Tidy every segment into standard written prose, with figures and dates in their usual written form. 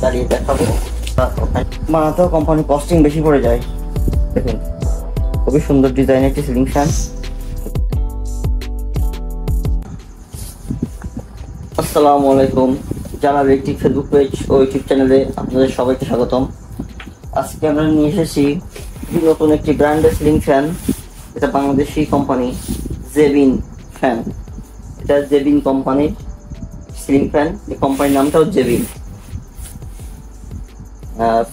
চালিয়ে দেখাবো। বানাতেও company costing বেশি পড়ে যায়। দেখুন, খুবই সুন্দর ডিজাইন একটি সিলিং ফ্যান। আসসালামু আলাইকুম, জানাল ইলেকট্রিক ফেসবুক পেজ ও ইউটিউব চ্যানেলে আপনাদের সবাইকে স্বাগতম। আজকে আমরা নিয়ে এসেছি নতুন একটি ব্র্যান্ডের সিলিং ফ্যান। এটা বাংলাদেশি কোম্পানি জেবিন ফ্যান। এটা জেবিন কোম্পানির সিলিং ফ্যান। এই কোম্পানির নামটাও জেবিন।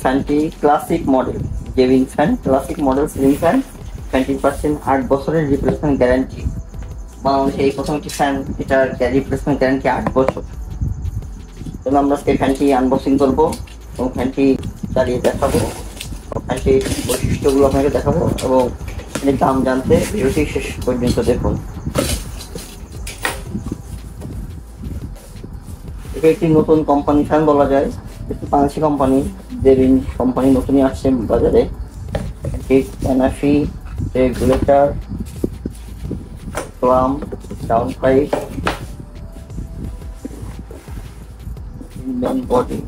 ফ্যানটি classic model, Jebin fan classic model ceiling fan. 20% 8 বছরের রিপ্লেসমেন্ট গ্যারান্টি। বাংলাদেশে এই প্রথম একটি ফ্যান, এটার রিপ্লেসমেন্ট গ্যারান্টি 8 বছর। তাহলে আমরা আজকে ফ্যানটি আনবক্সিং করবো এবং ফ্যানটি চালিয়ে দেখাবো, ফ্যানটির বৈশিষ্ট্যগুলো আপনাকে দেখাবো এবং এর দাম জানতে ভিডিওটি শেষ পর্যন্ত দেখুন। এটা একটি নতুন কোম্পানি ফ্যান বলা যায়, একটি বাংলাদেশি কোম্পানি জেবিন কোম্পানি নতুনই আসছে বাজারে। এনাফি রেগুলেটর, ক্লাম, ডাউন পাইপ, মেন বডি।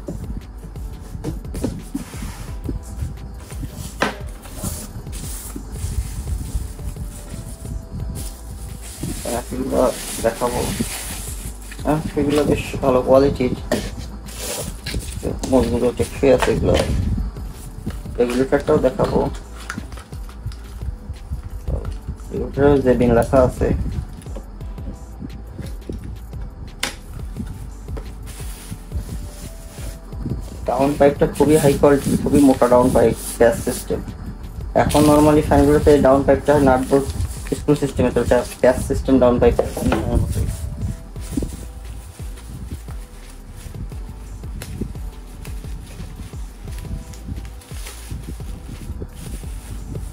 দেখাবো, সেগুলো বেশ ভালো কোয়ালিটির, মজবুত টেকসই আছে এগুলো। রেগুলেটরটাও দেখাবো, রেগুলেটরেও জেবিন লেখা আছে। ডাউন পাইপটা খুবই হাই কোয়ালিটি, খুবই মোটা ডাউন পাইপ, গ্যাস সিস্টেম। এখন নর্মালি ফ্যানগুলোতে ডাউন পাইপটা নাট বোল্ট স্ক্রু সিস্টেমে, তো এটা গ্যাস সিস্টেম ডাউন পাইপ।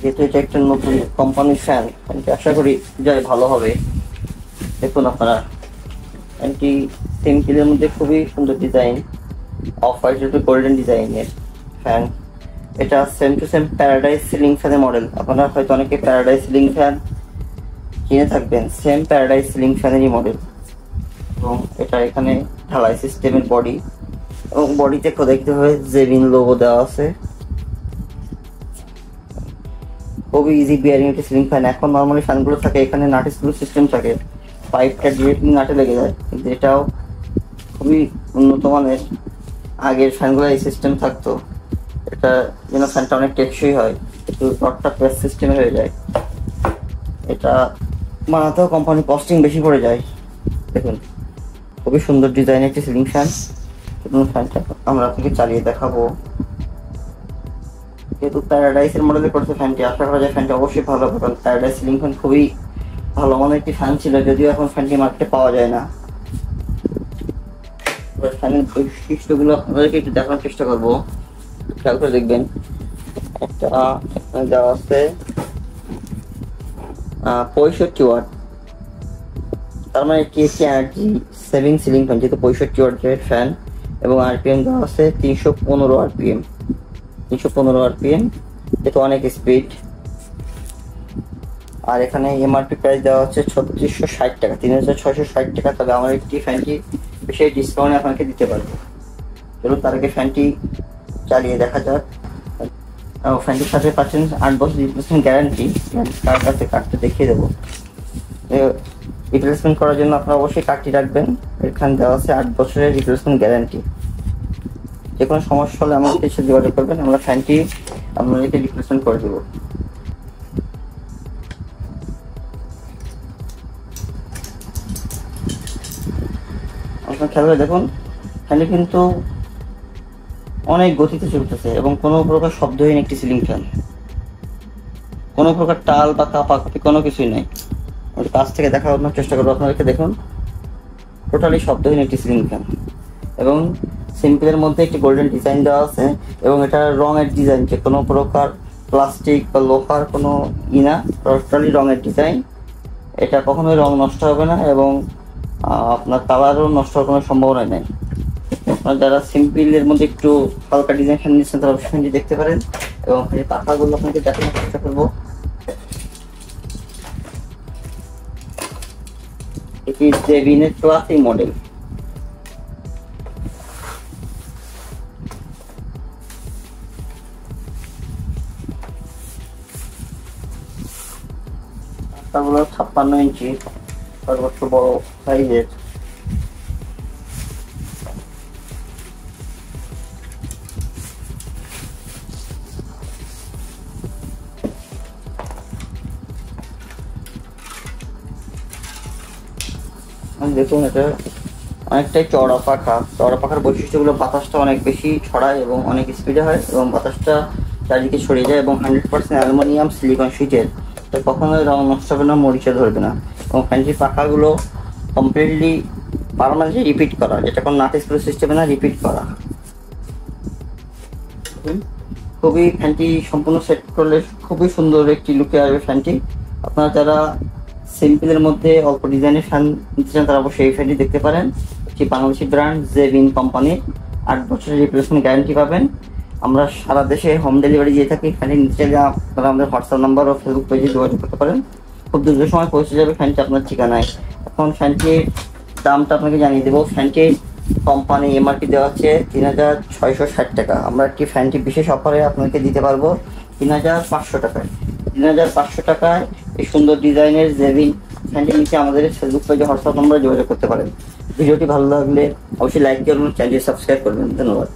যেহেতু এটা একটা নতুন কোম্পানির ফ্যান, আশা করি যাই ভালো হবে। দেখুন আপনারা, ফ্যানটি সিম্পলের মধ্যে খুবই সুন্দর ডিজাইন, অফ হোয়াইট গোল্ডেন ডিজাইনের ফ্যান। এটা same to same paradise ceiling ফ্যানের মডেল। আপনারা হয়তো অনেকে প্যারাডাইস সিলিং ফ্যান কিনে থাকবেন, সেম প্যারাডাইস সিলিং ফ্যানেরই মডেল। এবং এটা এখানে ঢালাই সিস্টেমের বডি, এবং বডিতে দেখতে হবে জেবিন লোগো দেওয়া আছে। খুবই ইজি বিয়ারিং একটি সিলিং ফ্যান। এখন নর্মালি ফ্যানগুলো থাকে এখানে নাট স্ক্রু সিস্টেম থাকে, পাইপটা ডিরেক্টলি নাটে লেগে যায়, কিন্তু এটাও খুবই উন্নত মানের। আগের ফ্যানগুলো এই সিস্টেম থাকতো, এটা যেন ফ্যানটা অনেক টেকসই হয়, একটু রডটা প্রেস সিস্টেমে হয়ে যায়। এটা বানাতেও কোম্পানি কস্টিং বেশি পড়ে যায়। দেখুন, খুবই সুন্দর ডিজাইন একটি সিলিং ফ্যান। ফ্যানটা আমরা আপনাকে চালিয়ে দেখাবো। যেহেতু প্যারাডাইসের মডেলে করছে ফ্যানটি, আশা করা যায় ফ্যানটি অবশ্যই ভালো হবে, কারণ প্যারাডাইস সিলিং ফ্যান খুবই ভালো মানের একটি ফ্যান ছিল, যদিও এখন ফ্যানটি মার্কেটে পাওয়া যায় না। ফ্যানের বৈশিষ্ট্যগুলো আপনাদেরকে একটু দেখানোর চেষ্টা করবো, খেয়াল করে দেখবেন। একটা এখানে দেওয়া আছে 65 ওয়াট, তার মানে এটি একটি এনার্জি সেভিং সিলিং ফ্যান, যেহেতু 65 ওয়াটের ফ্যান। এবং আরপিএম দেওয়া আছে 315 আরপিএম, 315 আরপিএম, যেহেতু অনেক স্পিড। আর এখানে এমআরপি প্রাইস দেওয়া হচ্ছে 3660 টাকা, 3660 টাকা। তবে আমার একটি ফ্যানটি বেশি ডিসকাউন্টে আপনাকে দিতে পারবো। চলুন তার আগে ফ্যানটি চালিয়ে দেখা যাক। ফ্যানটির সাথে পাচ্ছেন 8 বছর রিপ্লেসমেন্ট গ্যারান্টি। কার কাছে কার্ডটা দেখিয়ে দেবো। রিপ্লেসমেন্ট করার জন্য আপনারা অবশ্যই কার্ডটি রাখবেন। এখানে দেওয়া আছে 8 বছরের রিপ্লেসমেন্ট গ্যারান্টি। যে কোনো সমস্যা হলে আমাদের এসে যোগাযোগ করবেন, আমরা ফ্যানটি আপনাদেরকে রিপ্লেসমেন্ট করে দেবো। আপনার খেয়াল করে দেখুন, ফ্যানটি কিন্তু অনেক গতিতে চলতেছে এবং কোনো প্রকার শব্দহীন একটি সিলিং ফ্যান। কোনো প্রকার টাল বা কাঁপাকাঁপি কোনো কিছুই নেই। আমি কাছ থেকে দেখানোর চেষ্টা করবো আপনাদেরকে। দেখুন, টোটালি শব্দহীন একটি সিলিং ফ্যান এবং সিম্পলের মধ্যে একটি গোল্ডেন ডিজাইন দেওয়া আছে। এবং এটা রঙের ডিজাইন, যে কোনো প্রকার প্লাস্টিক বা লোহার কোনো না, টোটালি রঙের ডিজাইন। এটা কখনোই রং নষ্ট হবে না এবং আপনার কালারও নষ্ট হওয়ার কোনো সম্ভাবনা নেই। আপনারা যারা সিম্পলের মধ্যে একটু হালকা ডিজাইন ফ্যান নিচ্ছেন তারা অবশ্যই দেখতে পারেন। এবং পাখাগুলো আপনাকে দেখানোর চেষ্টা করবো। এটি জেবিনের ক্লাসিক মডেল। পাখাগুলো 56 ইঞ্চি, সর্বোচ্চ বড় সাইজের। দেখুন এটা অনেকটাই চওড়া পাখা। চওড়া পাখার বৈশিষ্ট্যগুলো বাতাসটা অনেক বেশি ছড়ায় এবং অনেক স্পিডে হয় এবং বাতাসটা চারিদিকে ছড়িয়ে যায় এবং 100% অ্যালুমিনিয়াম সিলিকন শীটের, তো কখনোই রং নষ্ট হবে না, মরিচা ধরবে না। এবং ফ্যানটির পাখাগুলো কমপ্লিটলি পার্মানেন্টলি রিপিট করা, যেটা কোনো নাট স্ক্রু সিস্টেমে না, রিপিট করা। খুবই ফ্যানটি সম্পূর্ণ সেট করলে খুবই সুন্দর একটি লুকে আসবে ফ্যানটি। আপনারা যারা সিম্পলের মধ্যে অল্প ডিজাইনের ফ্যান নিতে চান তারা অবশ্যই এই ফ্যানটি দেখতে পারেন। একটি বাংলাদেশি ব্র্যান্ড জেবিন কোম্পানির, 8 বছরের রিপ্লেসমেন্ট গ্যারান্টি পাবেন। আমরা সারা দেশে হোম ডেলিভারি দিয়ে থাকি। ফ্যানটি নিতে চাইলে আপনারা আমাদের হোয়াটসঅ্যাপ নাম্বার ও ফেসবুক পেজে যোগাযোগ করতে পারেন। খুব দ্রুত সময় পৌঁছে যাবে ফ্যানটি আপনার ঠিকানায়। এখন ফ্যানটির দামটা আপনাকে জানিয়ে দেবো। ফ্যানটির কোম্পানি এমআরপি দেওয়া হচ্ছে 3660 টাকা। আমরা একটি ফ্যানটি বিশেষ অফারে আপনাকে দিতে পারবো 3500 টাকায়। 3500 টাকায় এই সুন্দর ডিজাইনের জেবিন ফ্যানটি নিচে আমাদের ফেসবুক পেজে হোয়াটসঅ্যাপ নম্বরে যোগাযোগ করতে পারেন। ভিডিওটি ভালো লাগলে অবশ্যই লাইক করবেন, চ্যানেলটি সাবস্ক্রাইব করবেন। ধন্যবাদ।